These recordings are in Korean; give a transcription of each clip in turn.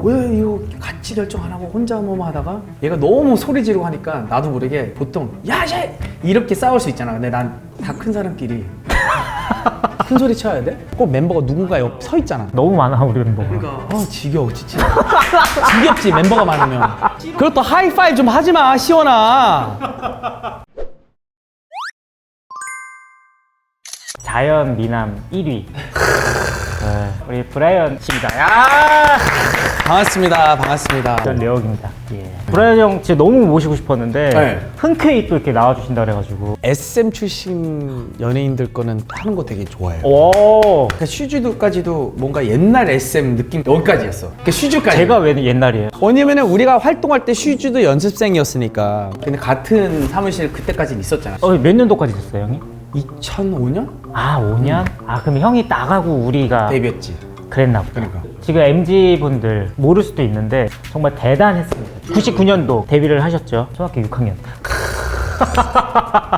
왜 이거 같이 결정 안 하고 혼자 뭐 하다가 얘가 너무 소리 지르고 하니까 나도 모르게 보통 야 쟤! 이렇게 싸울 수 있잖아. 근데 난 다 큰 사람끼리 큰 소리 쳐야 돼? 꼭 멤버가 누군가 옆 서 있잖아. 너무 많아 우리 멤버가. 그러니까 지겨워 진짜. 지겹지 멤버가 많으면. 그렇다 하이파이브 좀 하지 마 시원아. 자연 미남 1위. 네, 우리 브라이언 씨입니다. 야! 반갑습니다. 전 레옥입니다. 예. 브라이언 형 진짜 너무 모시고 싶었는데 네. 흔쾌히 또 이렇게 나와주신다 그래가지고. SM 출신 연예인들 거는 하는 거 되게 좋아해요. 오. 그러니까 슈즈도까지도 뭔가 옛날 SM 느낌 여기까지였어. 그러니까 슈즈까지. 제가 왜 옛날이에요? 왜냐면은 우리가 활동할 때 슈즈도 연습생이었으니까. 근데 같은 사무실 그때까지는 있었잖아. 몇 년도까지 됐어요 형이? 2005년? 아 5년? 아 그럼 형이 나가고 우리가 데뷔했지. 그랬나 보다. 그러니까. 지금 MZ분들 모를 수도 있는데 정말 대단했습니다. 99년도 데뷔를 하셨죠. 초등학교 6학년.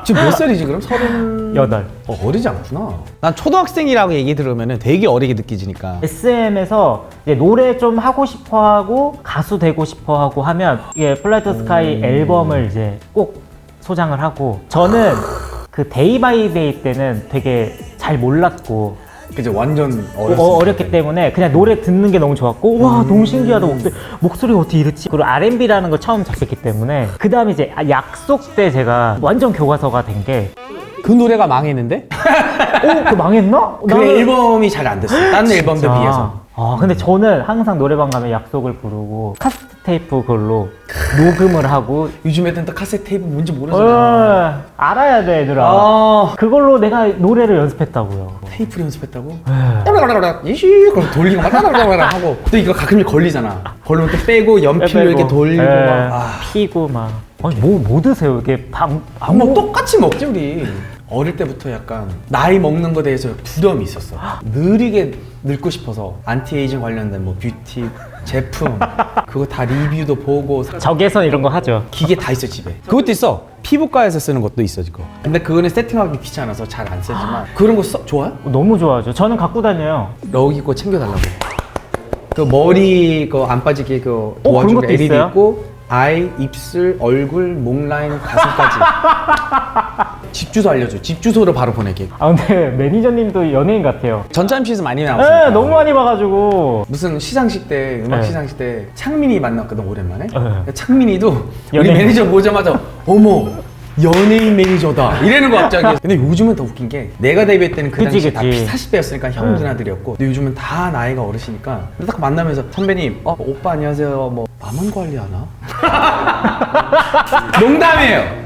지금 몇 살이지 그럼? 8. 어리지 않구나. 난 초등학생이라고 얘기 들으면 되게 어리게 느껴지니까. SM에서 이제 노래 좀 하고 싶어 하고 가수 되고 싶어 하고 하면 이게 플라이 스카이 앨범을 이제 꼭 소장을 하고 저는 그 데이 바이 데이 때는 되게 잘 몰랐고 그죠 완전 어렸기 때문에 그냥 노래 듣는 게 너무 좋았고 와 너무 신기하다 목소리가 어떻게 이렇지 그리고 R&B라는 걸 처음 접했기 때문에 그 다음에 이제 약속 때 제가 완전 교과서가 된 게 그 노래가 망했는데? 그 망했나? 그 앨범이 잘 안 됐어. 다른 앨범들 진짜. 비해서. 근데 저는 항상 노래방 가면 약속을 부르고 카세트 테이프 그걸로 녹음을 하고 요즘 애들은 또 카세트 테이프 뭔지 모르잖아. 알아야 돼 얘들아. 그걸로 내가 노래를 연습했다고요. 테이프를 연습했다고? 따라라라라 이시 그럼 돌리고 막 따라라라라 하고 또 이거 가끔 걸리잖아. 걸리면 또 빼고 연필로 이렇게 돌리고 막 피고 막 아니 뭐 드세요 이렇게 뭐 똑같이 먹지 우리. 어릴 때부터 약간 나이 먹는 거에 대해서 두려움이 있었어. 느리게 늙고 싶어서 안티에이징 관련된 뭐 뷰티 제품 그거 다 리뷰도 보고 적외선 이런 거 하죠. 기계 다 있어 집에. 그것도 있어. 피부과에서 쓰는 것도 있어 지금. 근데 그거는 세팅하기 귀찮아서 잘 안 쓰지만 그런 거 좋아요? 너무 좋아하죠. 저는 갖고 다녀요. 러기 거 챙겨달라고. 그 머리 그 안 빠지게 그 도와주는 것도 LED 있어요? 있고 아이, 입술, 얼굴, 목 라인, 가슴까지. 집 주소 알려줘. 집 주소로 바로 보내게. 근데 매니저님도 연예인 같아요. 전참시에서 많이 나왔으니까. 네, 너무 많이 봐가지고. 무슨 시상식 때 음악 네. 시상식 때 창민이 만났거든 오랜만에. 네. 창민이도 우리 연예인. 매니저 보자마자 어머 연예인 매니저다 이러는 거 갑자기. 근데 요즘은 더 웃긴 게 내가 데뷔할 때는 그 당시에 다 40대였으니까 형 누나들이었고 근데 요즘은 다 나이가 어르시니까 딱 만나면서 선배님 오빠 안녕하세요 뭐 나만 관리하나? 농담이에요.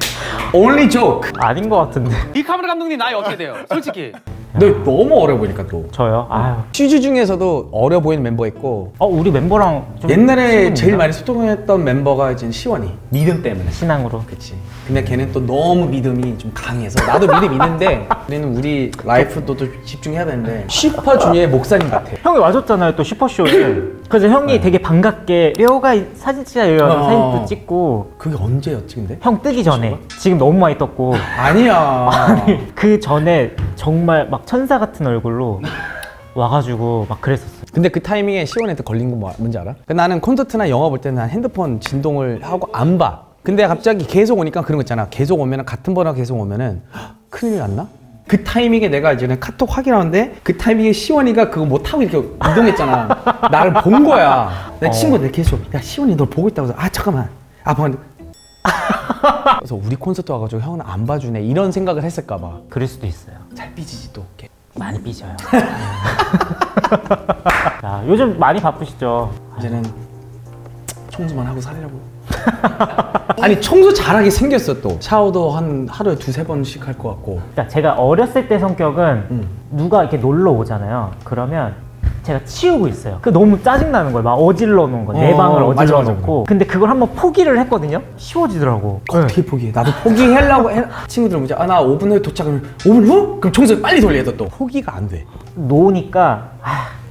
only joke. 아닌 것 같은데. 이 카메라 감독님 나이 어떻게 돼요? 솔직히. 너 너무 어려 보이니까 또. 저요? 아유. 슈즈 중에서도 어려 보이는 멤버 있고 우리 멤버랑 좀 옛날에 친분이 제일 있나? 많이 소통했던 멤버가 이제 시원이 믿음 때문에. 신앙으로. 그치. 근데 걔는 또 너무 믿음이 좀 강해서 나도 믿음 있는데 우리는 우리 라이프도 또 집중해야 되는데 슈퍼주니어의 목사님 같아. 형이 와줬잖아요 또 슈퍼쇼에. 그래서 형이 되게 반갑게 려가 사진 찍자요 사진도 찍고. 그게 언제였지 근데? 형 뜨기 전에. 지금 너무 많이 떴고. 아니야. 그 전에 정말 막 천사 같은 얼굴로 와가지고 막 그랬었어요. 근데 그 타이밍에 시원한테 걸린 건 뭔지 알아? 나는 콘서트나 영화 볼 때는 난 핸드폰 진동을 하고 안 봐. 근데 갑자기 계속 오니까 그런 거 있잖아. 계속 오면은 같은 번호가 계속 오면은 헉, 큰일 났나? 그 타이밍에 내가 이제는 카톡 확인하는데 그 타이밍에 시원이가 그거 못 하고 이렇게 이동했잖아. 나를 본 거야. 내 친구들 계속 야 시원이 널 보고 있다고 해서 잠깐만. 방금 그래서 우리 콘서트 와가지고 형은 안 봐주네 이런 생각을 했을까 봐. 그럴 수도 있어요. 잘 삐지지 또. 많이 삐져요. 자, 요즘 많이 바쁘시죠? 이제는 청소만 하고 살려고. 아니 청소 잘하게 생겼어 또. 샤워도 한 하루에 2-3번씩 할 것 같고. 그러니까 제가 어렸을 때 성격은 누가 이렇게 놀러 오잖아요. 그러면 제가 치우고 있어요. 그 너무 짜증나는 거예요. 막 어질러 놓은 거. 내 방을 어질러 놓고. 근데 그걸 한번 포기를 했거든요. 쉬워지더라고. 어떻게 포기해? 나도 포기하려고 해. 친구들은 뭐지? 나 5분 후에 도착하면 5분 후? 그럼 청소 빨리 돌려 또. 포기가 안 돼. 놓으니까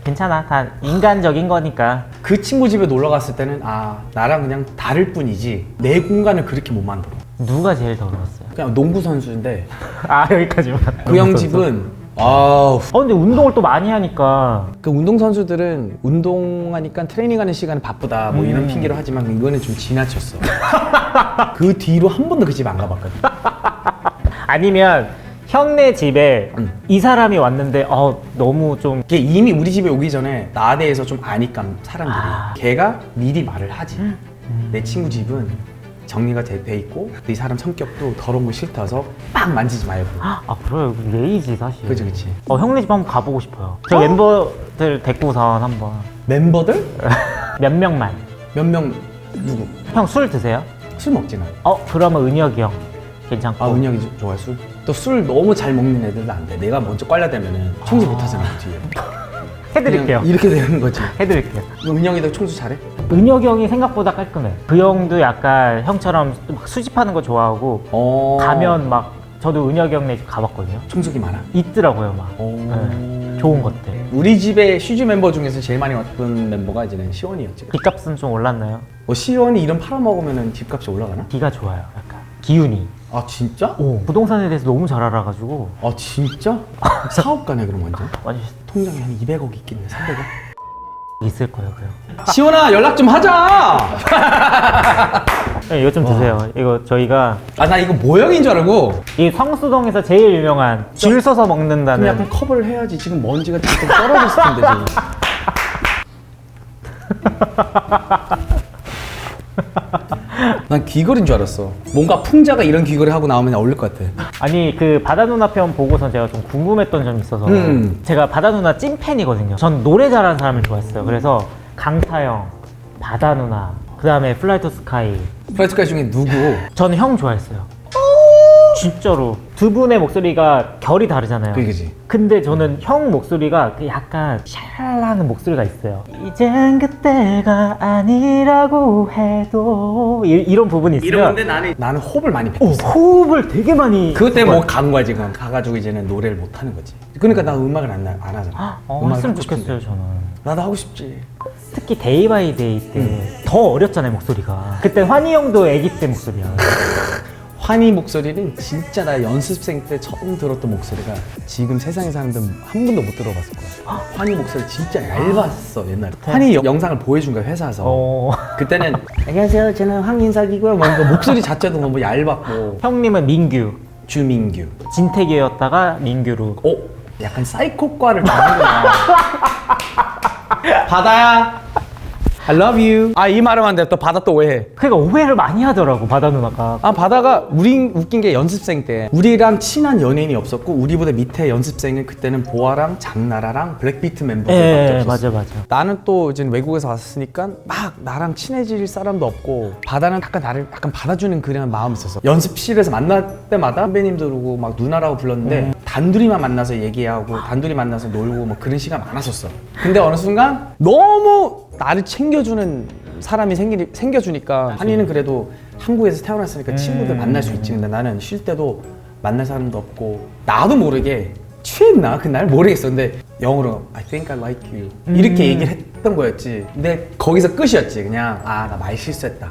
괜찮아. 다 인간적인 거니까. 그 친구 집에 놀러 갔을 때는 나랑 그냥 다를 뿐이지 내 공간을 그렇게 못 만들어. 누가 제일 더러웠어요? 그냥 농구 선수인데 여기까지만. 그 형 집은 아우. 근데 운동을 또 많이 하니까 그 운동선수들은 운동하니까 트레이닝하는 시간은 바쁘다 뭐 이런 핑계로 하지만 이거는 좀 지나쳤어. 그 뒤로 한 번도 그 집 안 가봤거든. 아니면 형네 집에 이 사람이 왔는데 너무 좀 걔 이미 우리 집에 오기 전에 나에 대해서 좀 아니까 사람들이 걔가 미리 말을 하지. 내 친구 집은 정리가 돼 있고 이 사람 성격도 더러운 거 싫다서 막 만지지 말고. 그래요. 예의지 사실. 그치 그치. 형네 집 한번 가보고 싶어요. 저 멤버들 데리고선 한번. 멤버들? 몇 명만. 몇 명 누구? 형 술 드세요? 술 먹지 나. 그러면 은혁이 형 괜찮고. 은혁이 좋아해 술? 또 술 너무 잘 먹는 애들은 안 돼. 내가 먼저 깔려대면은 청소 못 하잖아 그 뒤에. 해드릴게요. 그냥 이렇게 되는 거지. 해드릴게요. 은혁이도 청소 잘해? 은혁이 형이 생각보다 깔끔해. 그 형도 약간 형처럼 막 수집하는 거 좋아하고 가면 막 저도 은혁이 형네 집 가봤거든요. 청소기 많아? 있더라고요 막. 네, 좋은 것들. 우리 집에 슈즈 멤버 중에서 제일 많이 왔던 멤버가 이제는 시원이었지. 집값은 좀 올랐나요? 시원이 이름 팔아먹으면 집값이 올라가나? 기가 좋아요. 약간 기운이. 아 진짜? 부동산에 대해서 너무 잘 알아가지고. 아 진짜? 사업가네 그럼 완전? 완전 통장에 한 200억 있겠네. 300억? 있을 거예요 그냥. 시원아 연락 좀 하자! 네, 이거 좀 드세요. 이거 저희가 나 이거 모형인 줄 알고. 이 성수동에서 제일 유명한 줄 서서 그럼 먹는다는. 약간 컵을 해야지. 지금 먼지가 지금 떨어졌을 텐데 지금. 난 귀걸이인 줄 알았어. 뭔가 풍자가 이런 귀걸이 하고 나오면 어울릴 것 같아. 아니 그 바다 누나 편 보고서 제가 좀 궁금했던 점이 있어서 제가 바다 누나 찐팬이거든요. 전 노래 잘하는 사람을 좋아했어요. 그래서 강타형, 바다 누나, 그 다음에 플라이 투 스카이. 프라이트까지 중에 누구? 저는 형 좋아했어요. 진짜로 두 분의 목소리가 결이 다르잖아요. 그지. 근데 저는 형 목소리가 그 약간 샤랄라는 목소리가 있어요. 이젠 그때가 아니라고 해도 이런 부분이 있어요. 이러는데 나는 호흡을 많이 뱉었어. 호흡을 되게 많이. 그것 때문에 뭐 간 거야 지금. 가가지고 이제는 노래를 못 하는 거지. 그러니까 나 음악을 안 하잖아. 음악을 했으면 하고 좋겠어요. 싶은데. 저는 나도 하고 싶지. 특히 데이 바이 데이 때 더 어렸잖아요 목소리가. 그때 환희 형도 아기 때 목소리야. 환희 목소리는 진짜 나 연습생 때 처음 들었던 목소리가 지금 세상에 사람들 한 번도 못 들어봤을 거야. 환희 목소리 진짜 얇았어 옛날에. 환희 영상을 보여준 거야 회사에서. 그때는 안녕하세요 저는 황인석이고요. 뭐 목소리 자체도 너무 얇았고. 형님은 민규, 주민규. 진택이었다가 민규로. 약간 사이코과를 다니구나. 바다야 I love you. 이 말하면 안 돼. 또 바다 또 오해해. 그러니까 오해를 많이 하더라고 바다 누나가. 바다가 웃긴 게 연습생 때 우리랑 친한 연예인이 없었고 우리보다 밑에 연습생은 그때는 보아랑 장나라랑 블랙비트 멤버들밖에 없었어. 맞아. 나는 또 이제 외국에서 왔으니까 막 나랑 친해질 사람도 없고 바다는 약간 나를 약간 받아주는 그런 마음이 있었어. 연습실에서 만날 때마다 선배님들 오고 막 누나라고 불렀는데 단둘이만 만나서 얘기하고 단둘이 만나서 놀고 뭐 그런 시간 많았었어. 근데 어느 순간 너무 나를 챙겨주는 사람이 생겨주니까 한이는 그래도 한국에서 태어났으니까 친구들 만날 수 있지. 근데 나는 쉴 때도 만날 사람도 없고 나도 모르게 취했나? 그날 모르겠어. 근데 영어로 I think I like you 이렇게 얘기를 했던 거였지. 근데 거기서 끝이었지. 그냥 나 많이 실수했다.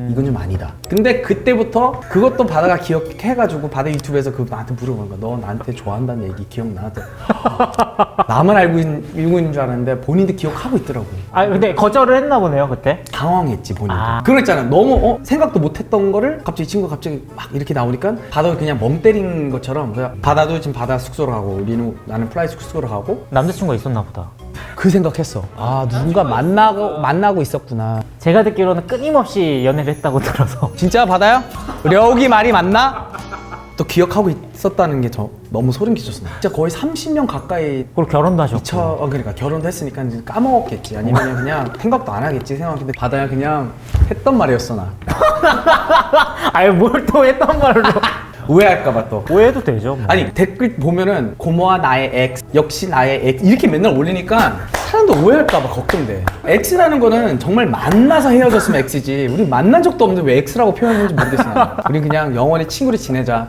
이건 좀 아니다. 근데 그때부터 그것도 바다가 기억해가지고 바다 유튜브에서 나한테 물어보는 거야. 너 나한테 좋아한다는 얘기 기억나? 나만 알고 있는 줄 알았는데 본인도 기억하고 있더라고. 근데 거절을 했나 보네요 그때. 당황했지 본인도. 그랬잖아. 너무 생각도 못했던 거를 갑자기 이 친구가 갑자기 막 이렇게 나오니까 바다가 그냥 멍 때린 것처럼. 바다도 지금 바다 숙소로 가고 나는 플라이 숙소로 가고. 남자친구가 있었나 보다. 그 생각했어. 누군가 만나고 있었구나. 제가 듣기로는 끊임없이 연애를 했다고 들어서. 진짜 바다야? 려욱이 말이 맞나? 또 기억하고 있었다는 게 너무 소름 끼쳤어. 진짜 거의 30년 가까이. 그리고 결혼도 하셨고. 그러니까 결혼도 했으니까 이제 까먹었겠지. 아니면 그냥 생각도 안 하겠지 생각했는데 바다야 그냥 했던 말이었어 나. 뭘 또 했던 말로. 오해할까봐 또. 오해해도 되죠 뭐. 아니 댓글 보면은 고모와 나의 X 역시 나의 X 이렇게 맨날 올리니까 사람도 오해할까봐 걱정돼. X라는 거는 정말 만나서 헤어졌으면 X지 우리 만난 적도 없는데 왜 X라고 표현하는지 모르겠어. 우리 그냥 영원히 친구로 지내자.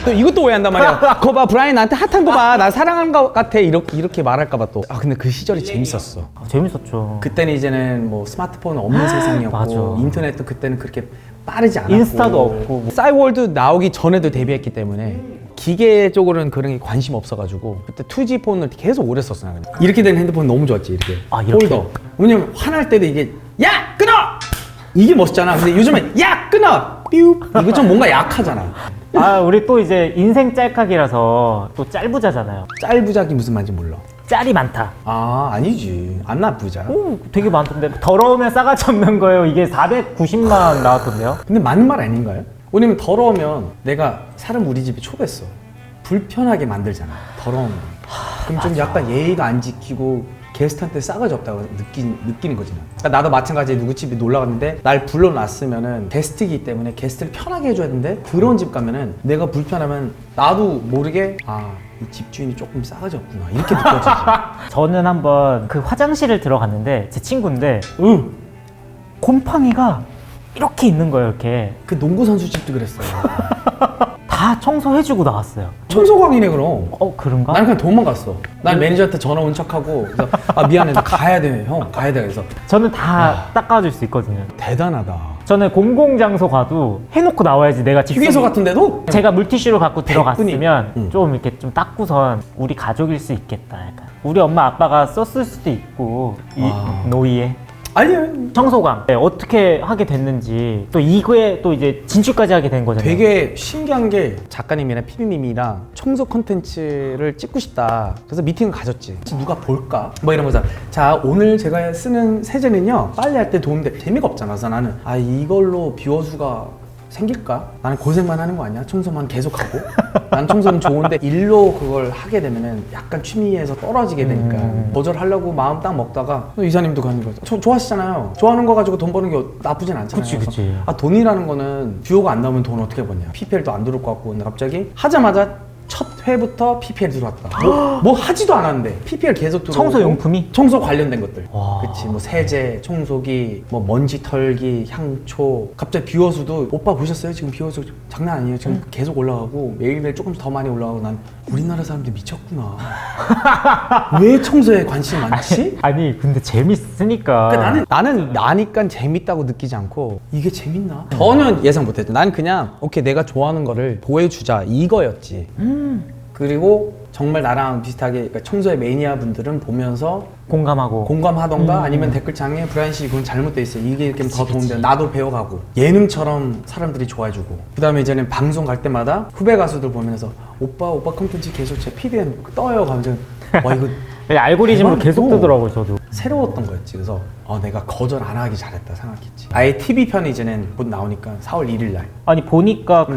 또 이것도 오해한단 말이야. 그거 봐 브라이언 나한테 핫한 거 봐. 나 사랑하는 것 같아. 이렇게 말할까봐 또. 근데 그 시절이 재밌었어. 재밌었죠. 그때는 이제는 뭐 스마트폰 없는 세상이었고 맞아. 인터넷도 그때는 그렇게 빠르지 않았고 인스타도 없고. 싸이월드 나오기 전에도 데뷔했기 때문에 기계 쪽으로는 그런 게 관심 없어가지고 그때 2G 폰을 계속 오래 썼어. 나 그냥. 이렇게 된 핸드폰 너무 좋았지. 이렇게. 아, 이렇게? 폴더. 왜냐면 화날 때도 이게 야 끊어 이게 멋있잖아. 근데 요즘엔 야 끊어 삐우 이거 좀 뭔가 약하잖아. 아, 우리 또 이제 인생 짤깍이라서 또 짤부자잖아요. 짤부작이 무슨 말인지 몰라. 짤이 많다. 아 아니지 안 나쁘자. 오, 되게 많던데. 더러우면 싸가지 없는 거예요. 이게 490만 나왔던데요. 근데 맞는 말 아닌가요? 왜냐면 더러우면 내가 사람 우리 집에 초대했어. 불편하게 만들잖아. 더러운 거. 그럼 좀 약간 예의가 안 지키고 게스트한테 싸가지 없다고 느끼는 거지. 그러니까 나도 마찬가지로 누구 집에 놀러 갔는데 날 불러놨으면은 게스트이기 때문에 게스트를 편하게 해줘야 되는데 더러운 집 가면은 내가 불편하면 나도 모르게 이 집주인이 조금 싸가지 없구나 이렇게 느껴지지. 저는 한번 그 화장실을 들어갔는데 제 친구인데 곰팡이가 이렇게 있는 거예요. 이렇게 그 농구 선수 집도 그랬어요. 다 청소해주고 나왔어요. 청소광이네 그럼. 그런가? 나는 그냥 도망갔어. 난 매니저한테 전화 온 척하고 그래서 미안해 나 가야 돼 형 가야 돼 그래서 저는 다 닦아줄 수 있거든요. 대단하다. 저는 공공장소 가도 해놓고 나와야지 내가 휴게소 같은데도? 제가 물티슈를 갖고 들어갔으면 응. 좀 이렇게 좀 닦고선 우리 가족일 수 있겠다. 약간. 우리 엄마 아빠가 썼을 수도 있고 노이에 아니요. 청소광 어떻게 하게 됐는지 또 이거에 또 이제 진출까지 하게 된 거잖아요. 되게 신기한 게 작가님이랑 PD님이랑 청소 콘텐츠를 찍고 싶다. 그래서 미팅을 가졌지. 누가 볼까? 뭐 이런 거잖아. 자 오늘 제가 쓰는 세제는요 빨래할 때 도움돼. 재미가 없잖아. 그래서 나는 이걸로 뷰어수가 생길까? 나는 고생만 하는 거 아니야? 청소만 계속하고? 난 청소는 좋은데 일로 그걸 하게 되면은 약간 취미에서 떨어지게 되니까 거절하려고 마음 딱 먹다가 이사님도 가는 거죠. 좋아하시잖아요. 좋아하는 거 가지고 돈 버는 게 나쁘진 않잖아요. 그치. 그래서 돈이라는 거는 뷰어가 안 나오면 돈 어떻게 버냐? PPL도 안 들어올 것 같고 근데 갑자기 하자마자 첫 회부터 PPL 들어왔다. 뭐 하지도 않았는데 PPL 계속 들어오고 청소용품이? 청소 관련된 것들. 와. 그치 뭐 세제, 청소기, 뭐 먼지 털기, 향초. 갑자기 뷰어수도 오빠 보셨어요? 지금 뷰어수 장난 아니에요. 지금 계속 올라가고 매일매일 조금씩 더 많이 올라가고 난 우리나라 사람들 미쳤구나. 왜 청소에 관심이 많지? 아니 근데 재밌으니까. 그러니까 나는 나니까 재밌다고 느끼지 않고 이게 재밌나? 전혀 예상 못했죠. 나는 그냥 오케이 내가 좋아하는 거를 보여주자 이거였지. 그리고 정말 나랑 비슷하게 그러니까 청소의 매니아 분들은 보면서 공감하고 공감하던가 아니면 댓글창에 브라이언 씨 그건 잘못돼 있어요. 이게 이렇게 더 도움돼. 나도 배워가고 예능처럼 사람들이 좋아해주고 그다음에 이제는 방송 갈 때마다 후배 가수들 보면서 오빠 콘텐츠 계속 제 PDN 떠요. 가면서 와 이거 알고리즘으로 대박. 계속 뜨더라고요. 저도. 새로웠던 거였지. 그래서 내가 거절 안 하기 잘했다 생각했지. 아예 TV편이 이제는 곧 나오니까 4월 1일 날. 아니 보니까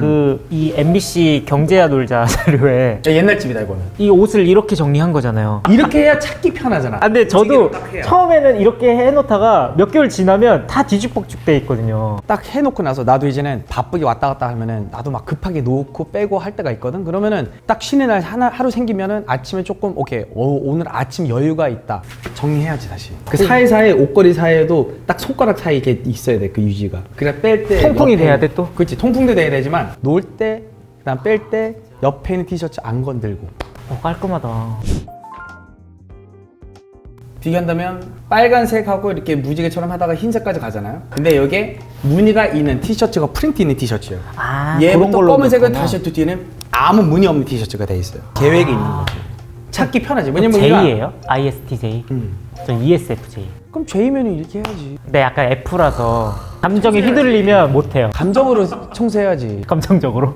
이 MBC 경제야 놀자 자료에 옛날 집이다 이거는. 이 옷을 이렇게 정리한 거잖아요. 이렇게 해야 찾기 편하잖아. 근데 저도 움직이면 딱 해야. 처음에는 이렇게 해놓다가 몇 개월 지나면 다 뒤죽박죽 돼 있거든요. 딱 해놓고 나서 나도 이제는 바쁘게 왔다 갔다 하면은 나도 막 급하게 놓고 빼고 할 때가 있거든. 그러면은 딱 쉬는 날 하루 생기면은 아침에 조금 오케이 오늘 아침 여유가 있다 정리해야지 다시. 그 사이사이 옷걸이 사이에도 딱 손가락 사이 이게 있어야 돼. 그 유지가. 그래 뺄 때 통풍이 돼야 돼 또? 그렇지. 통풍도 돼야 되지만 놓을 때 그다음 뺄 때 옆에 있는 티셔츠 안 건들고. 깔끔하다. 비교한다면 빨간색하고 이렇게 무지개처럼 하다가 흰색까지 가잖아요. 근데 여기에 무늬가 있는 티셔츠가 프린트 있는 티셔츠예요. 그런 얘부터 걸로 검은색은 됐구나. 티셔츠 뒤에는 아무 무늬 없는 티셔츠가 돼 있어요. 계획이 있는 거지. 찾기 편하지. 왜냐면 우리가 J예요? ISTJ? 저 ESFJ. 그럼 J면은 이렇게 해야지. 근데 약간 F라서 감정이 휘둘리면 못해요. 감정으로 청소해야지. 감정적으로.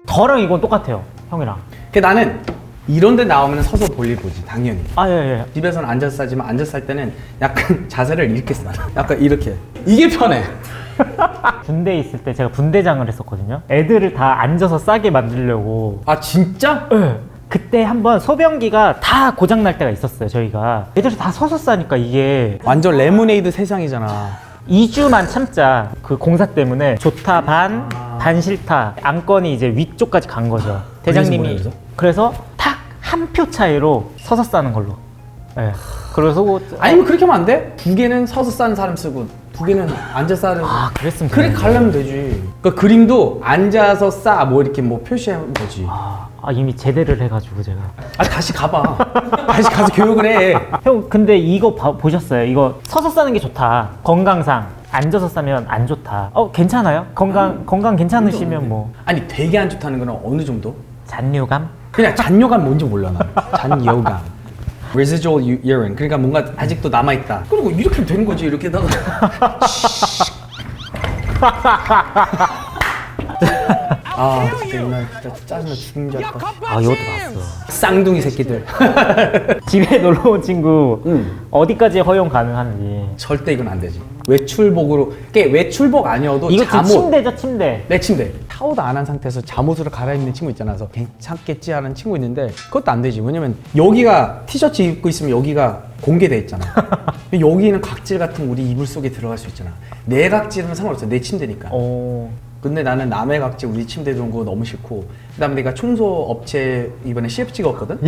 저랑 이건 똑같아요. 형이랑. 그 나는 이런 데 나오면 서서 볼일 보지 당연히. 예. 집에서는 앉아서 싸지만 앉아서 살 때는 약간 자세를 이렇게 써. 약간 이렇게. 이게 편해. 군대에 있을 때 제가 분대장을 했었거든요. 애들을 다 앉아서 싸게 만들려고. 아 진짜? 네. 그때 한번 소변기가 다 고장 날 때가 있었어요. 저희가 애들이 다 서서 싸니까 이게 완전 레모네이드 세상이잖아. 2주만 참자. 그 공사 때문에 좋다 반 싫다. 안건이 이제 위쪽까지 간 거죠. 대장님이. 그래서? 그래서 탁 한 표 차이로 서서 싸는 걸로. 네. 그래서 아니면 그렇게 하면 안 돼? 두 개는 서서 싸는 사람 쓰고 두 개는 앉아서 싸는. 그랬으면 그래 좋겠네. 가려면 되지. 그 그림도 앉아서 싸 뭐 이렇게 뭐 표시하면 되지. 이미 제대를 해가지고 제가. 다시 가봐. 다시 가서 교육을 해. 형 근데 이거 보셨어요? 이거 서서 싸는 게 좋다. 건강상. 앉아서 싸면 안 좋다. 괜찮아요? 건강 괜찮으시면 뭐 아니 되게 안 좋다는 건 어느 정도? 잔류감? 그냥 잔뇨감 뭔지 몰라 나. 잔여감. residual urine. 그러니까 뭔가 아직도 남아 있다. 그리고 이렇게 되는 거지 이렇게다가. 아 진짜 옛날 진짜 짜증나 죽은 줄 알았다. 이것도 봤어. 쌍둥이 새끼들. 집에 놀러 온 친구 어디까지 허용 가능한지. 절대 이건 안 되지. 외출복으로. 그게 외출복 아니어도 이거 지금 잠옷. 침대죠, 침대. 내 침대. 샤워도 안 한 상태에서 잠옷으로 갈아입는 친구 있잖아. 그래서 괜찮겠지 하는 친구 있는데 그것도 안 되지. 왜냐면 여기가 티셔츠 입고 있으면 여기가 공개돼 있잖아. 여기는 각질 같은 거 우리 이불 속에 들어갈 수 있잖아. 내 각질은 상관없어. 내 침대니까. 근데 나는 남의 각질 우리 침대에 들어온 거 너무 싫고 그다음에 내가 청소 업체 이번에 CF 찍었거든?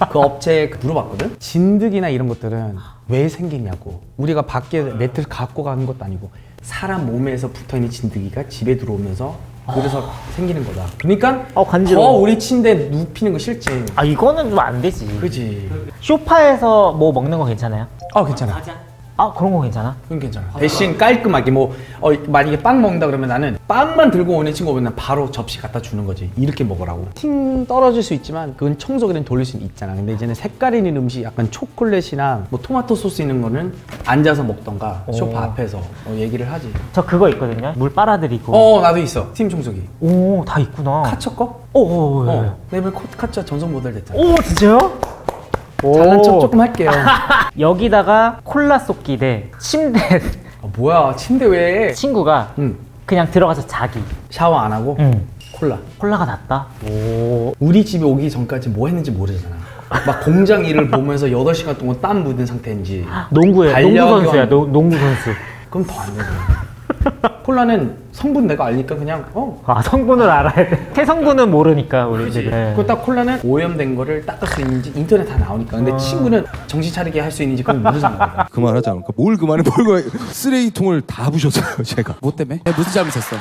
그 업체에 물어봤거든? 진드기나 이런 것들은 왜 생기냐고. 우리가 밖에 매트를 갖고 가는 것도 아니고 사람 몸에서 붙어있는 진드기가 집에 들어오면서 그래서 생기는 거다. 그러니까 간지러워. 더 우리 침대에 눕히는 거 싫지. 이거는 좀 안 되지. 그지. 소파에서 뭐 먹는 거 괜찮아요? 괜찮아. 그런 거 괜찮아? 그건 괜찮아. 대신 깔끔하게 만약에 빵 먹는다 그러면 나는 빵만 들고 오는 친구 오면 바로 접시 갖다 주는 거지. 이렇게 먹으라고. 팀 떨어질 수 있지만 그건 청소기는 돌릴 수 있잖아. 근데 이제는 색깔 있는 음식 약간 초콜릿이나 뭐 토마토 소스 있는 거는 앉아서 먹던가 소파 앞에서 얘기를 하지. 저 그거 있거든요. 물 빨아들이고. 나도 있어. 팀 청소기. 다 있구나. 카처 거? 내 이번에 카처 전속 모델 됐잖아. 진짜요? 잘난 척 조금 할게요. 여기다가 콜라 쏟기 대 침대. 뭐야 침대 왜? 친구가 그냥 들어가서 자기. 샤워 안 하고 콜라. 콜라가 낫다? 우리 집에 오기 전까지 뭐 했는지 모르잖아. 막 공장 일을 보면서 8시간 동안 땀 묻은 상태인지. 농구 선수야. 반려견. 농구 선수. 그럼 더 안 되지. 콜라는 성분 내가 알니까 그냥 성분을 알아야 돼. 태성분은 모르니까 우리들이. 그거 딱 콜라는 오염된 거를 닦을 수 있는지 인터넷 다 나오니까. 근데 친구는 정신 차리게 할 수 있는지 그건 모르잖아. 그만하자. 그러니까 뭘 그만해. 쓰레기통을 다 부셨어요 제가. 뭐 때문에? 무슨 잘못했어?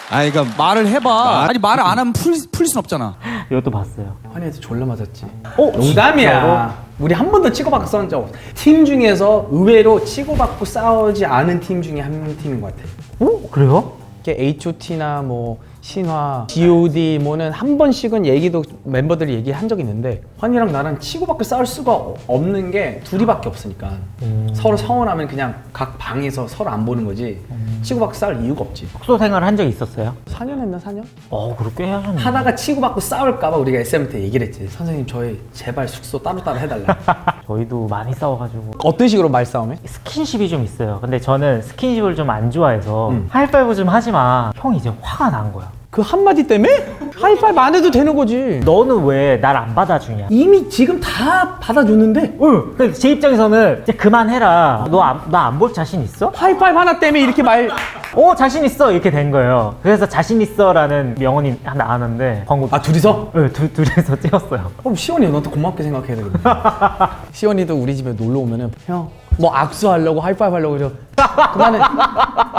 그러니까 말을 해봐. 아니 말을 안 하면 풀 순 없잖아. 이것도 봤어요. 환희한테 졸라 맞았지. 진짜로? 농담이야. 우리 한 번도 치고받고 싸운 적 없어. 팀 중에서 의외로 치고받고 싸우지 않은 팀 중에 한 팀인 것 같아. 그래요? HOT나 뭐 신화, G.O.D 뭐는 한 번씩은 얘기도 멤버들이 얘기한 적이 있는데 환이랑 나랑 치고받고 싸울 수가 없는 게 둘이밖에 없으니까 서로 서운하면 그냥 각 방에서 서로 안 보는 거지 치고받고 싸울 이유가 없지. 숙소 생활을 한 적이 있었어요? 4년 했나 4년? 그렇게 하셨네. 하다가 치고받고 싸울까봐 우리가 SM한테 얘기를 했지. 선생님 저희 제발 숙소 따로따로 해달라. 저희도 많이 싸워가지고. 어떤 식으로 말싸움해? 스킨십이 좀 있어요. 근데 저는 스킨십을 좀 안 좋아해서 하이파이브 좀 하지 마. 형이 이제 화가 난 거야. 그 한마디 때문에? 하이파이브 안 해도 되는 거지. 너는 왜 날 안 받아주냐? 이미 지금 다 받아줬는데 근데 제 입장에서는 이제 그만해라. 너 나 안 볼 자신 있어? 하이파이브 하나 때문에 이렇게 말 자신 있어. 이렇게 된 거예요. 그래서 자신 있어라는 명언이 하나 나왔는데 광고. 둘이서? 네, 둘이서 찍었어요. 그럼 시원이 너한테 고맙게 생각해야 되겠네. 시원이도 우리 집에 놀러 오면은 형 뭐 악수하려고 하이파이브 하려고 그래. 그만해.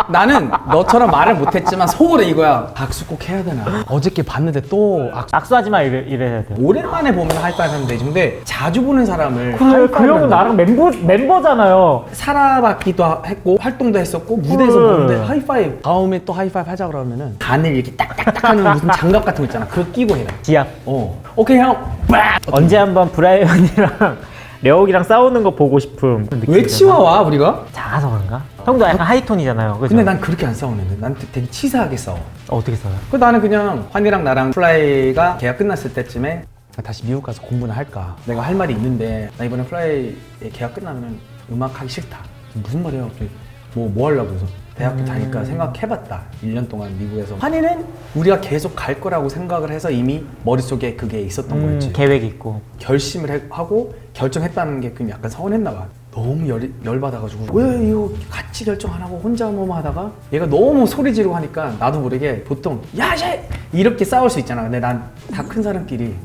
나는 너처럼 말을 못했지만 속으로 이거야. 악수 꼭 해야 되나. 어저께 봤는데 또 악수하지 마 이래야 돼. 오랜만에 보면 하이파이브 하면 되지. 근데 자주 보는 사람을 그래, 그 형은 나랑 멤버잖아요. 살아봤기도 했고 활동도 했었고 무대에서 보는데 하이파이브 다음에 또 하이파이브 하자 그러면은 간을 이렇게 딱딱딱 하는 무슨 장갑 같은 거 있잖아. 그거 끼고 해라. 지압. 오케이 형. 언제 한번 브라이언이랑 레옥이랑 싸우는 거 보고 싶음. 왜 치와와 우리가? 작아서 그런가? 형도 약간 하이톤이잖아요. 그죠? 근데 난 그렇게 안 싸우는데 난 되게 치사하게 싸워. 어떻게 싸워요? 나는 그냥 환이랑 나랑 플라이가 계약 끝났을 때쯤에 다시 미국 가서 공부나 할까. 내가 할 말이 있는데 나 이번에 플라이의 계약 끝나면 음악 하기 싫다. 무슨 말이야? 뭐 하려고 그래서 대학교 다니까 생각해봤다. 1년 동안 미국에서. 환희는 우리가 계속 갈 거라고 생각을 해서 이미 머릿속에 그게 있었던 거였지. 계획이 있고. 결심을 하고 결정했다는 게 그럼 약간 서운했나 봐. 너무 열받아가지고 왜 이거 같이 결정 안 하고 혼자 뭐만 하다가 얘가 너무 소리 지르고 하니까 나도 모르게 보통 야쟤 이렇게 싸울 수 있잖아. 근데 난 다 큰 사람끼리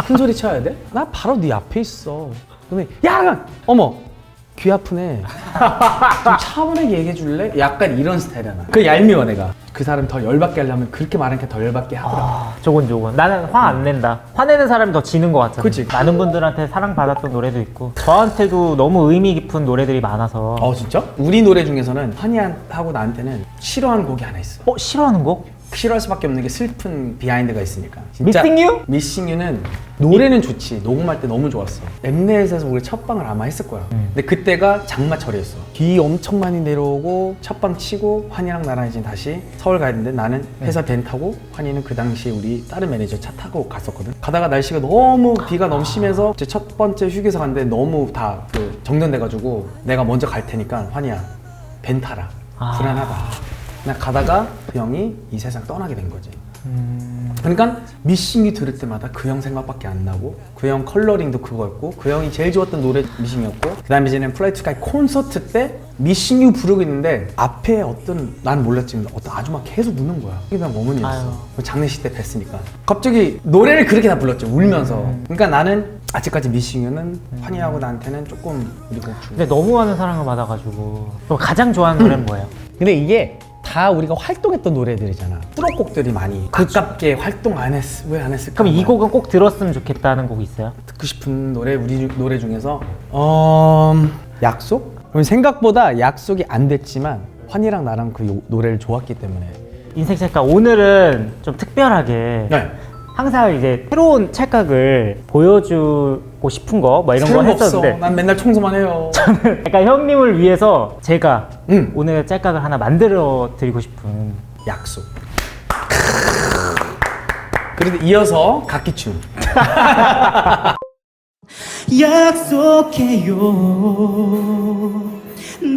큰 소리 쳐야 돼? 나 바로 네 앞에 있어. 그러면 야 어머 귀 아프네. 좀 차분하게 얘기해 줄래? 약간 이런 스타일이야 나. 그 얄미워 내가. 그 사람 더 열받게 하려면 그렇게 말하니까 더 열받게 하더라. 조곤조곤. 나는 화 안 낸다. 화내는 사람이 더 지는 것 같잖아. 그치. 많은 분들한테 사랑받았던 노래도 있고 저한테도 너무 의미 깊은 노래들이 많아서. 진짜? 우리 노래 중에서는 환희하고 나한테는 싫어하는 곡이 하나 있어. 싫어하는 곡? 싫어할 수밖에 없는 게 슬픈 비하인드가 있으니까. 진짜 Missing You? Missing You는 노래는 좋지. 녹음할 때 너무 좋았어. 엠넷에서 우리 첫 방을 아마 했을 거야. 근데 그때가 장마철이었어. 비 엄청 많이 내려오고 첫 방 치고 환희랑 나랑 이제 다시 서울 가야 되는데 나는 회사 밴 타고 환희는 그 당시에 우리 다른 매니저 차 타고 갔었거든. 가다가 날씨가 너무 비가 너무 심해서 이제 첫 번째 휴게소 갔는데 너무 다 그 정전돼가지고 내가 먼저 갈 테니까 환희야 밴 타라. 불안하다. 나 가다가 그 형이 이 세상 떠나게 된 거지. 그러니까 미싱이 들을 때마다 그 형 생각밖에 안 나고 그 형 컬러링도 그거였고 그 형이 제일 좋았던 노래 미싱이었고 그 다음에 이제는 플라이 투 스카이 콘서트 때 미싱 유 부르고 있는데 앞에 나는 몰랐지만 어떤 아줌마 계속 우는 거야. 그냥 어머니였어. 장례식 때 뵀으니까 갑자기 노래를 그렇게 다 불렀죠. 울면서. 그러니까 나는 아직까지 미싱 유는 환희하고 나한테는 조금 우리 곡 중. 근데 너무 많은 사랑을 받아가지고. 그럼 가장 좋아하는 노래는 뭐예요? 근데 이게 다 우리가 활동했던 노래들이잖아. 수록곡들이 많이 가깝게 활동 안 했을 왜 안 했을까? 그럼 이 곡은 꼭 들었으면 좋겠다는 곡이 있어요? 듣고 싶은 노래 우리 노래 중에서 약속? 그럼 생각보다 약속이 안 됐지만 환희랑 나랑 그 노래를 좋았기 때문에 인생 찰칵 오늘은 좀 특별하게 네. 항상 이제 새로운 찰칵을 보여주고 싶은 거 뭐 이런 거 했었는데 난 맨날 청소만 해요. 약간 형님을 위해서 제가 응. 오늘 짤각을 하나 만들어 드리고 싶은 약속. 그래도 이어서 각기춤. 약속해요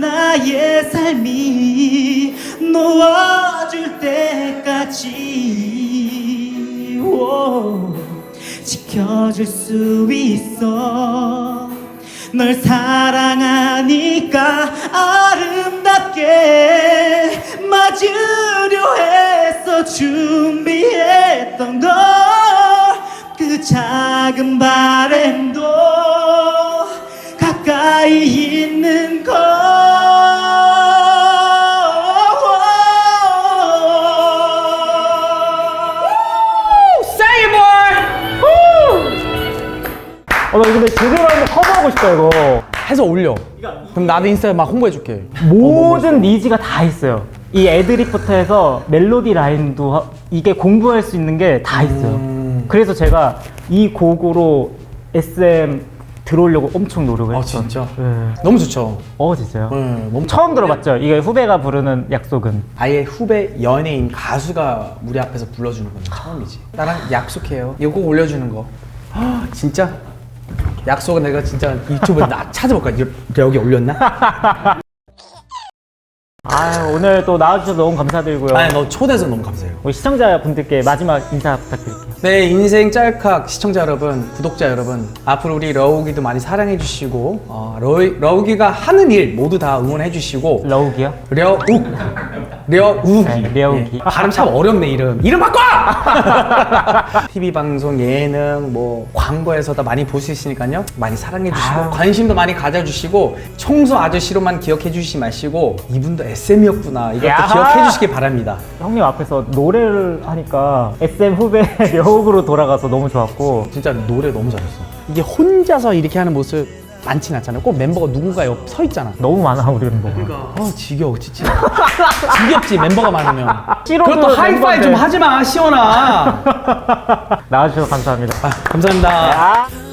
나의 삶이 놓아줄 때까지 오, 지켜줄 수 있어 널 사랑하니까 아름답게 맞으려 해서 준비했던 걸 그 작은 바램도 가까이 있는 걸 나 근데 제대로 한번 커버하고 싶다 이거. 해서 올려. 그럼 나도 인스타에 막 홍보해줄게. 모든 니즈가 다 있어요. 이 애드리프트 해서 멜로디 라인도 이게 공부할 수 있는 게 다 있어요. 그래서 제가 이 곡으로 SM 들어오려고 엄청 노력을 했죠. 진짜? 네. 너무 좋죠. 진짜요? 너무 처음 들어봤죠? 이게 후배가 부르는 약속은. 아예 후배 연예인 가수가 우리 앞에서 불러주는 건 처음이지. 나랑 약속해요. 이거 꼭 올려주는 거. 진짜? 약속은 내가 진짜 유튜브에 찾아볼까? 여기 올렸나? 오늘 또 나와주셔서 너무 감사드리고요. 아니 너 초대해서 너무 감사해요. 우리 시청자분들께 마지막 인사 부탁드릴게요. 네, 인생 짤칵 시청자 여러분, 구독자 여러분, 앞으로 우리 러우기도 많이 사랑해 주시고 러우기가 하는 일 모두 다 응원해 주시고 러욱이요? 려욱이 네, 려욱이. 발음 참 어렵네. 이름 바꿔! TV 방송, 예능, 뭐 광고에서 다 많이 볼 수 있으니까요. 많이 사랑해 주시고 관심도 많이 가져주시고 청소 아저씨로만 기억해 주시지 마시고 이분도 SM이었구나 이것도 야하! 기억해 주시기 바랍니다. 형님 앞에서 노래를 하니까 SM 후배 려욱으로 돌아가서 너무 좋았고. 진짜 노래 너무 잘했어. 이게 혼자서 이렇게 하는 모습 많진 않잖아요. 꼭 멤버가 누군가 옆 서 있잖아. 너무 많아 우리 멤버가. 지겨워 진짜. 지겹지 멤버가 많으면. 싫어도 그것도 하이파이 좀 멤버인데. 하지 마 시원아. 나와주셔서 감사합니다. 감사합니다.